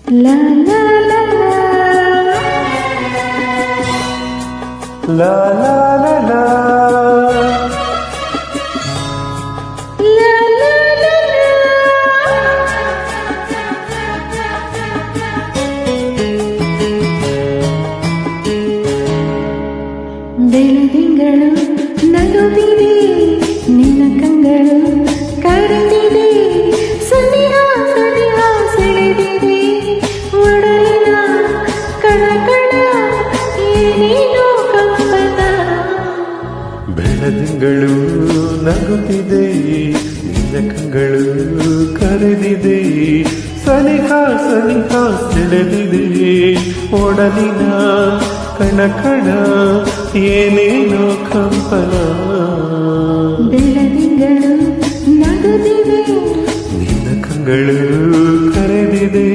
La la la la. La la la la. La la la la. ಬೆಳದಿಂಗಳು ನಗುತ್ತಿದೆ, ನಿನ್ನ ಕಂಗಳು ಕರೆದಿದೆ, ಸನಿಹ ಸನಿಹ ಸೆಳೆದಿದೆ, ಒಡಲಿನ ಕಣಕಣ ಏನೇನೋ ಕಂಪನ. ಬೆಳದಿಂಗಳು ನಗುತ್ತಿದೆ, ನಿನ್ನ ಕಂಗಳು ಕರೆದಿದೆ, ಸನಿಹ ಸನಿಹ ಸೆಳೆದಿದೆ, ಒಡಲಿನ ಕಣಕಣ ಏನೇನೋ ಕಂಪನ. ಬೆಳದಿಂಗಳು ನಗುತ್ತಿದೆ, ನಿನ್ನ ಕಂಗಳು ಕರೆದಿದೆ.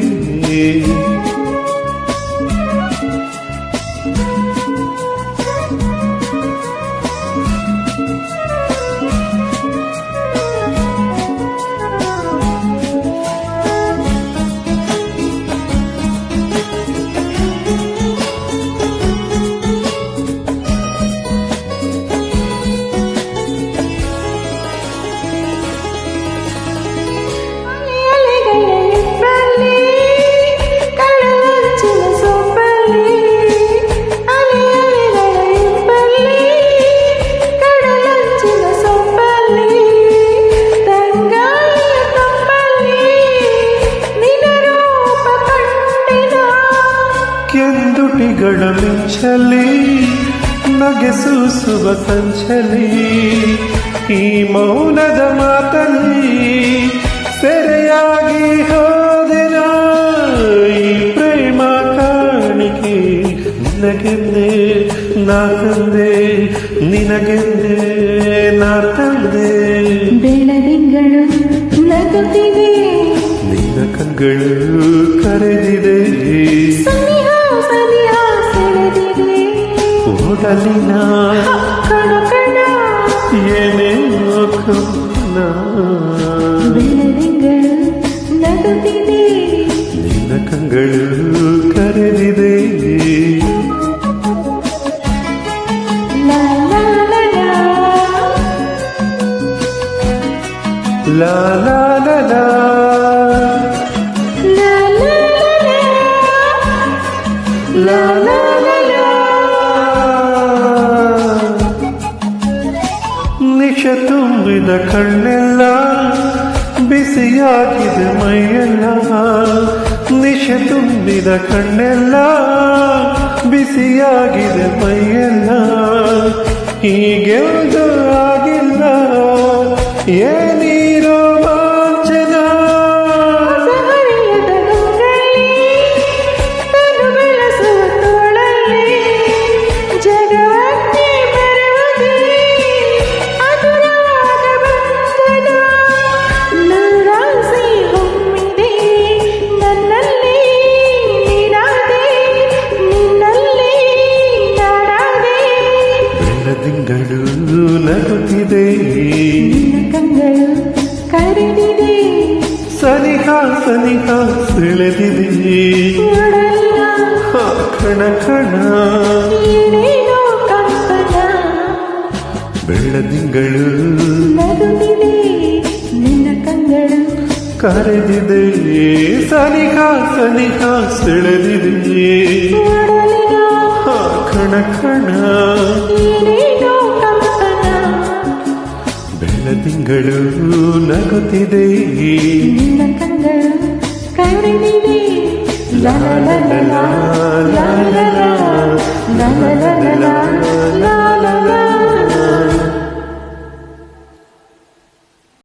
ಕೆಂದುಟಿಗಳ ಮಿಂಚಲಿ ನಗೆ ಸೂಸುವ ಸಂಚಲಿ, ಈ ಮೌನದ ಮಾತಲ್ಲಿ ಸೆರೆಯಾಗಿ ಹೋದೆನ, ಈ ಪ್ರೇಮ ಕಾಣಿಕೆ ನಿನಗೆಂದೇ ನಾ ತಂದೆ, ನಿನಗೆಂದೇ ನಾ ತಂದೆ. ಬೆಳದಿಂಗಳು ನಗುತ್ತಿದೆ, ನಿನ್ನ ಕಂಗಳು ಕರೆದಿದೆ, ಸನಿಹ ಸನಿಹ ಸೆಳೆದಿದೆ, ಒಡಲಿನ ಕಣಕಣ ಏನೇನೋ ಕಂಪನ. ಬೆಳದಿಂಗಳು ನಗುತ್ತಿದೆ, ನಿನ್ನ ಕಂಗಳು ಕರೆದಿದೆ. ಲಾ ಲಾ ಲಾ ಲಾ. ಲಾ ಲಾ ಲಾ ಲಾ. ಲಾ ಲಾ ಲಾ ಲಾ. ಲಾ ಲಾ ಲಾ ಲಾ. ನಿಶ ತುಂಬಿದ ಕಣ್ಣೆಲ್ಲ ಬಿಸಿಯಾಗಿದೆ ಮೈಯೆಲ್ಲ, ನಿಶ ತುಂಬಿದ ಕಣ್ಣೆಲ್ಲ ಬಿಸಿಯಾಗಿದೆ ಮೈಯೆಲ್ಲ, ಹೀಗೆಂದು ಆಗಿಲ್ಲ ಏನೀರೋ ವಾಂಚನ. ಸಹರಿಯದ ಗಂಗಲ್ಲಿ ತನು ಬೆಳೆಸುವ ತೋಳಲ್ಲಿ, ಜಗವನ್ನೇ ಬರುವುದೇ ಅದುರಾಗ ಬಂಧನ. ನೂರಾಸೆ ಹೊಮ್ಮಿದೆ ನನ್ನಲ್ಲಿ, ನೀನಾದೆ ನಿನ್ನಲ್ಲಿ ನಾನಾದೆ. ಬೆಳದಿಂಗಳು ನಗುತ್ತಿದೆ, ನಿನ್ನ ಕಂಗಳು ಕರೆದಿದೆ, ಸನಿಹ ಸನಿಹ ಸೆಳೆದಿದೆ, ಒಡಲಿನ ಕಣ ಕಣ ಏನೇನೋ ಕಂಪನ. ಬೆಳದಿಂಗಳು ನಗುತ್ತಿದೆ, ನಿನ್ನ ಕಂಗಳು ಕರೆದಿದೆ, ಸನಿಹ ಸನಿಹ ಸೆಳೆದಿದೆ, ಒಡಲಿನ ಕಣ ಕಣ ಏನೇನೋ ಕಂಪನ. ಬೆಳದಿಂಗಳು ನಗುತ್ತಿದೆ, ನಿನ್ನ ಕಂಗಳು ಕರೆದಿದೆ. ಲಾ ಲಾ ಲಾ ಲಾ ಲಾ ಲಾ.